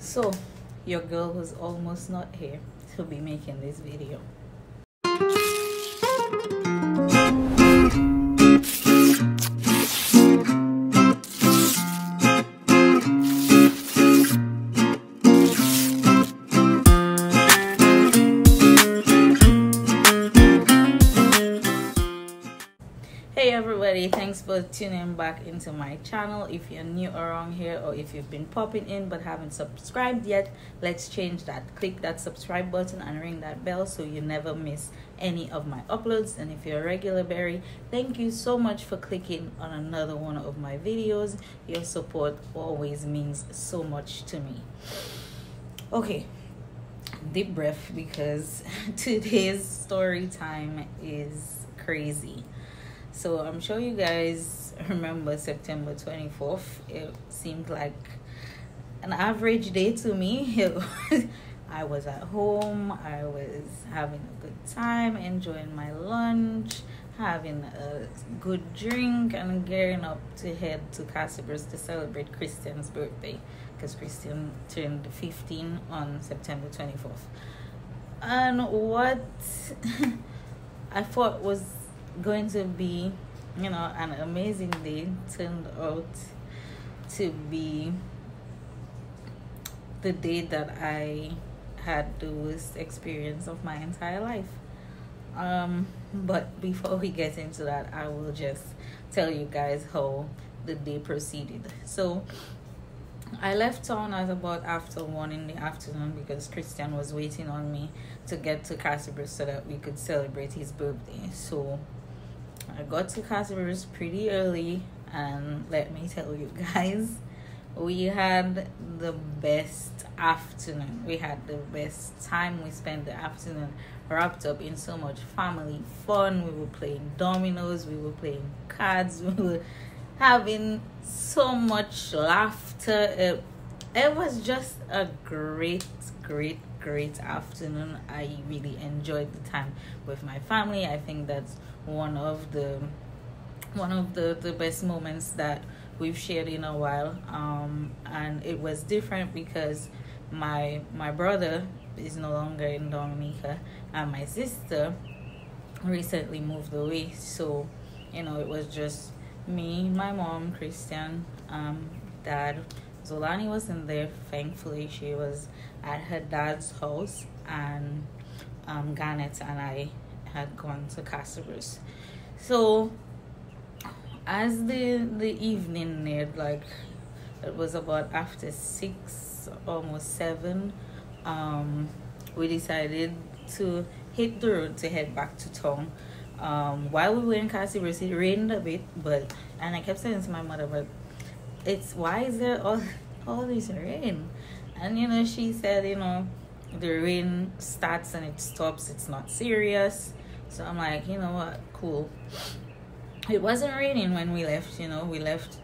So, your girl was almost not here to be making this video. Hey everybody, thanks for tuning back into my channel. If you're new around here or if you've been popping in but haven't subscribed yet, let's change that. Click that subscribe button and ring that bell so you never miss any of my uploads. And if you're a regular berry, thank you so much for clicking on another one of my videos. Your support always means so much to me. Okay, deep breath, because today's story time is crazy. So I'm sure you guys remember September 24th. It seemed like an average day to me. I was at home. I was having a good time, enjoying my lunch, having a good drink, and gearing up to head to Castlebrooks to celebrate Christian's birthday, because Christian turned 15 on September 24th. And what I thought was going to be, an amazing day turned out to be the day that I had the worst experience of my entire life. But before we get into that, I will just tell you guys how the day proceeded. So I left town at about after 1 in the afternoon because Christian was waiting on me to get to Castlebrooks so that we could celebrate his birthday. So I got to Castlebrooks pretty early, and let me tell you guys, we had the best afternoon. We had the best time. We spent the afternoon wrapped up in so much family fun. We were playing dominoes, we were playing cards, we were having so much laughter. It was just a great afternoon. I really enjoyed the time with my family. I think that's one of the best moments that we've shared in a while. And it was different because my brother is no longer in Dominica, and my sister recently moved away. So it was just me, my mom, Christian, dad. Zolani wasn't there, thankfully. She was at her dad's house, and Garnet and I had gone to Castlebrooks. So as the evening neared, like it was about after 6, almost 7, we decided to hit the road to head back to town. While we were in Castlebrooks, it rained a bit, and I kept saying to my mother, but why is there all this rain? And she said, the rain starts and it stops, it's not serious. So I'm like, you know what, cool. It wasn't raining when we left. We left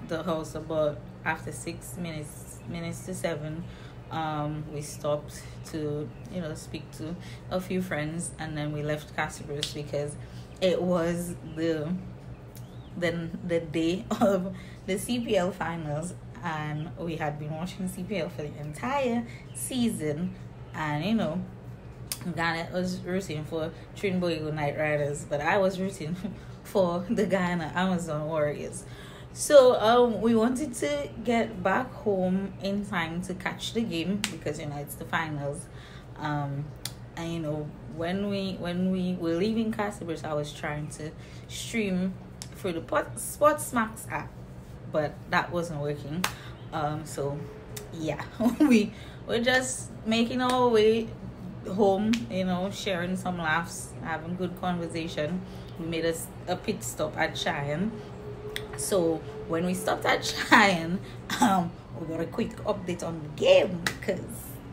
the house about after 6 minutes to 7. We stopped to speak to a few friends, and then we left Castlebrooks because it was the day of the CPL finals, and we had been watching CPL for the entire season. And Ghana was rooting for Trinidad Eagle Knight Riders, but I was rooting for the Guyana Amazon Warriors. So we wanted to get back home in time to catch the game because it's the finals. And when we were leaving Castlebrooks, I was trying to stream through the Sportsmax app, but that wasn't working. So yeah, we were just making our way home, sharing some laughs, having good conversation. We made a pit stop at Cheyenne. So when we stopped at Cheyenne, we got a quick update on the game because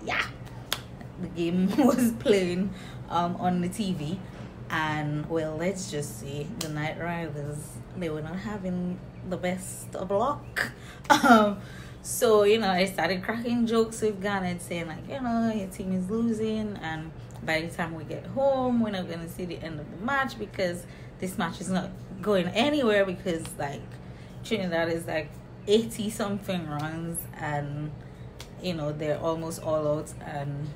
the game was playing on the TV. And well, let's just say the Knight Riders, they were not having the best of luck. So I started cracking jokes with Garnet, saying like, your team is losing, and by the time we get home, we're not gonna see the end of the match because this match is not going anywhere, because like Trinidad is like 80 something runs, and they're almost all out. And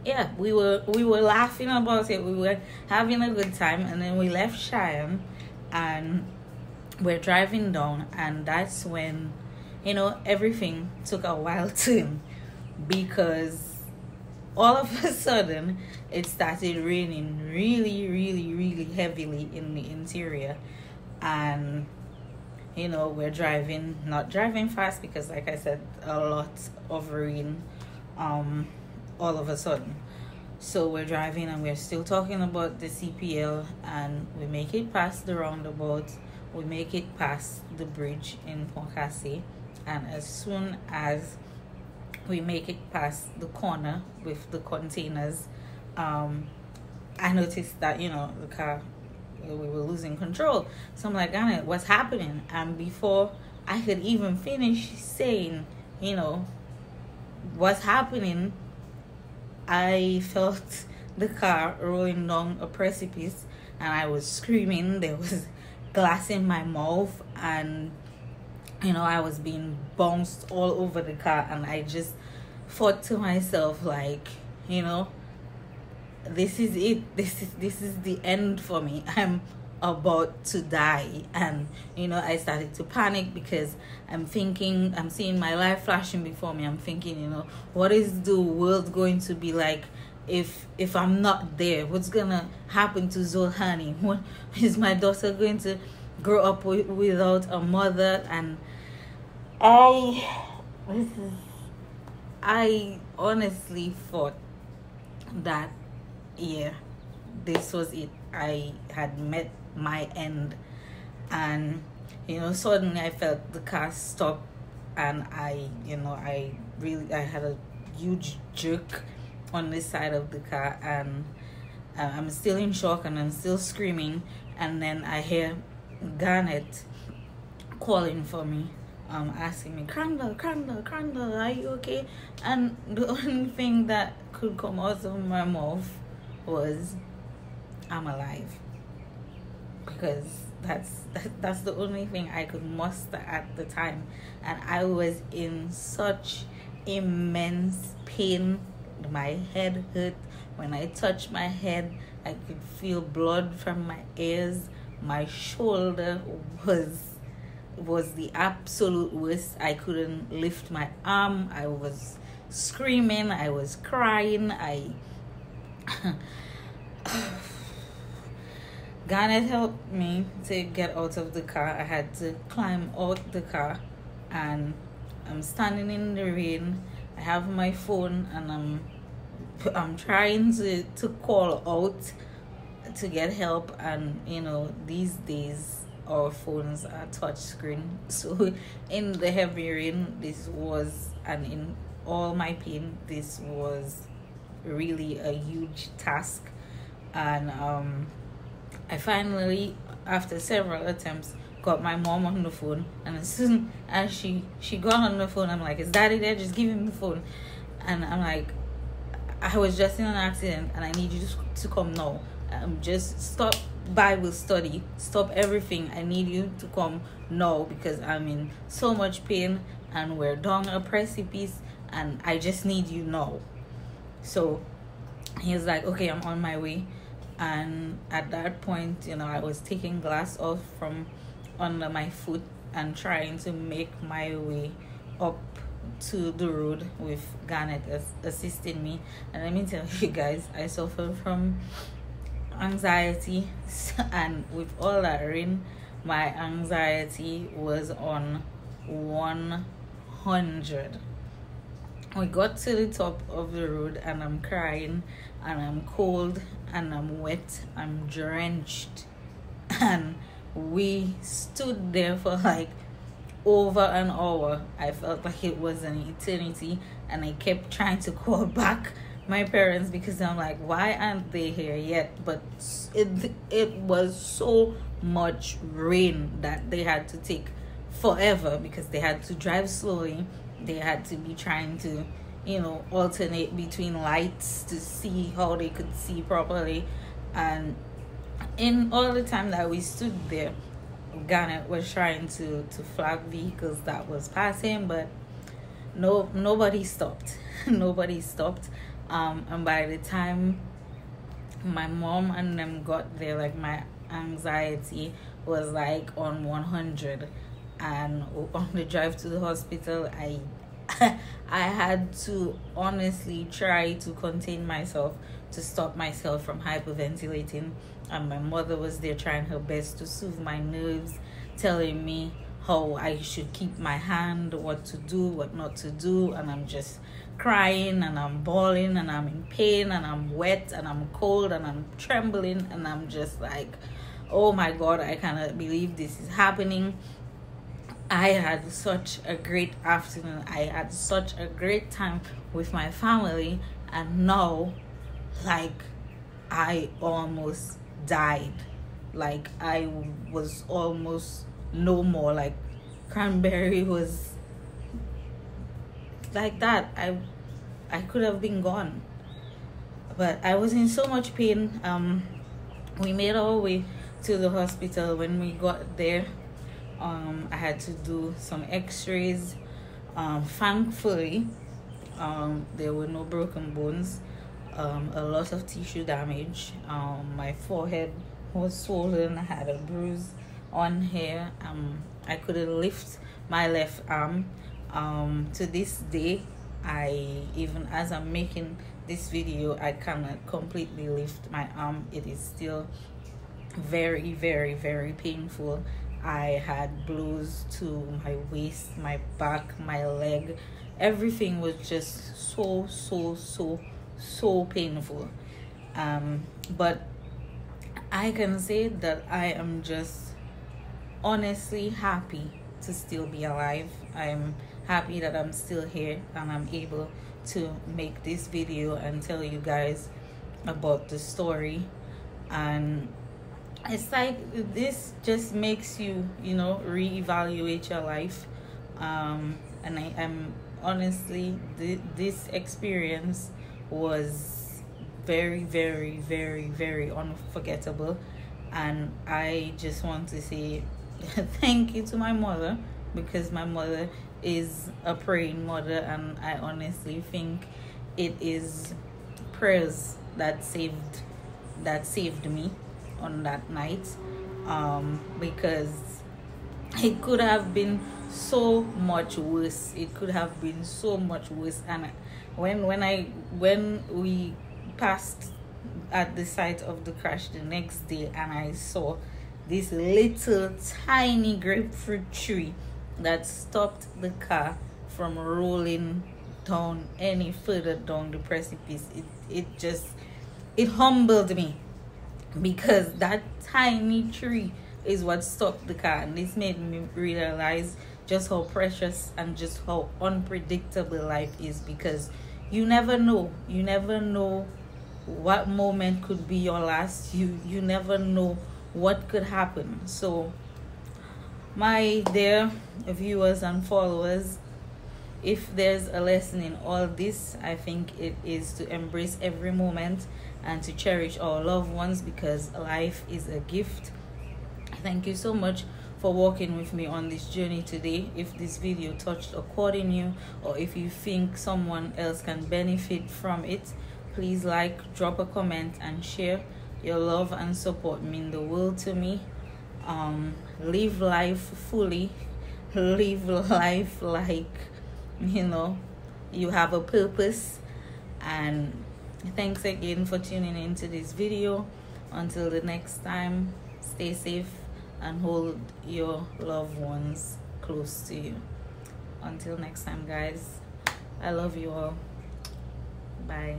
yeah, we were laughing about it. We were having a good time, and then we left Cheyenne, and we're driving down, and that's when everything took a wild turn, because all of a sudden it started raining really, really, really heavily in the interior. And we're driving, not driving fast, because like I said, a lot of rain all of a sudden. So we're driving, and we're still talking about the CPL, and we make it past the roundabout, we make it past the bridge in Poncassi, and as soon as we make it past the corner with the containers, I noticed that the car, we were losing control. So I'm like, Anna, what's happening? And before I could even finish saying what's happening, I felt the car rolling down a precipice, and I was screaming. There was glass in my mouth, and I was being bounced all over the car. And I just thought to myself, like, this is it. This is the end for me. I'm about to die. And I started to panic, because I'm seeing my life flashing before me. I'm thinking, what is the world going to be like if I'm not there? What's gonna happen to Zulhani? What is my daughter going to grow up without a mother? And I honestly thought that, yeah, this was it. I had met my end. And suddenly I felt the car stop, and I had a huge jerk on this side of the car, and I'm still in shock, and I'm still screaming. And then I hear Garnet calling for me, asking me, Crandall, are you okay? And the only thing that could come out of my mouth was, I'm alive. Because that's the only thing I could muster at the time. And I was in such immense pain. My head hurt. When I touched my head, I could feel blood from my ears. My shoulder was the absolute worst. I couldn't lift my arm. I was screaming. I was crying. Garnet helped me to get out of the car. I had to climb out the car, and I'm standing in the rain. I have my phone, and I'm trying to call out to get help. And these days our phones are touch screen, so in the heavy rain, and in all my pain, this was really a huge task. And I finally, after several attempts, got my mom on the phone. And as soon as she got on the phone, I'm like, is Daddy there? Just give him the phone. And I'm like, I was just in an accident, and I need you to come now. Just stop Bible study, stop everything. I need you to come now, because I'm in so much pain, and we're down a precipice, and I just need you now. So he was like, okay, I'm on my way. And at that point, I was taking glass off from under my foot and trying to make my way up to the road with Garnet assisting me. And let me tell you guys, I suffer from anxiety, and with all that rain, my anxiety was on 100. We got to the top of the road, and I'm crying, and I'm cold, and I'm wet, I'm drenched. And we stood there for like over an hour. I felt like it was an eternity, and I kept trying to call back my parents, because I'm like, why aren't they here yet? But it was so much rain that they had to take forever, because they had to drive slowly. They had to be trying to alternate between lights to see how they could see properly. And in all the time that we stood there, Garnet was trying to flag vehicles that was passing, but nobody stopped. Nobody stopped. And by the time my mom and them got there, like, my anxiety was like on 100. And on the drive to the hospital, I had to honestly try to contain myself, to stop myself from hyperventilating. And my mother was there trying her best to soothe my nerves, telling me how I should keep my hand, what to do, what not to do. And I'm just crying and I'm bawling and I'm in pain and I'm wet and I'm cold and I'm trembling and I'm just like, oh my God, I cannot believe this is happening. I had such a great afternoon. I had such a great time with my family, and now, like, I almost died. Like, I was almost no more. Like, Cranberry was like that. I could have been gone. But I was in so much pain. We made our way to the hospital. When we got there, I had to do some x-rays. Thankfully, there were no broken bones. A lot of tissue damage. My forehead was swollen. I had a bruise on here. I couldn't lift my left arm. To this day, even as I'm making this video, I cannot completely lift my arm. It is still very, very, very painful. I had blows to my waist, my back, my leg. Everything was just so painful. But I can say that I am just honestly happy to still be alive. I'm happy that I'm still here and I'm able to make this video and tell you guys about the story. And it's like, this just makes you, reevaluate your life. And I'm honestly, this experience was very, very, very, very unforgettable. And I just want to say thank you to my mother, because my mother is a praying mother, and I honestly think it is prayers that saved me on that night. Because it could have been so much worse. It could have been so much worse. And when we passed at the site of the crash the next day, and I saw this little tiny grapefruit tree that stopped the car from rolling down any further down the precipice, it humbled me, because that tiny tree is what stopped the car. And this made me realize just how precious and just how unpredictable life is, because you never know what moment could be your last. You never know what could happen. So, my dear viewers and followers, if there's a lesson in all this, I think it is to embrace every moment and to cherish our loved ones, because life is a gift. Thank you so much for walking with me on this journey today. If this video touched a chord in you, or if you think someone else can benefit from it, please like, drop a comment, and share. Your love and support mean the world to me. Live life fully. Live life like, you have a purpose. And thanks again for tuning into this video. Until the next time, stay safe and hold your loved ones close to you. Until next time, guys, I love you all. Bye.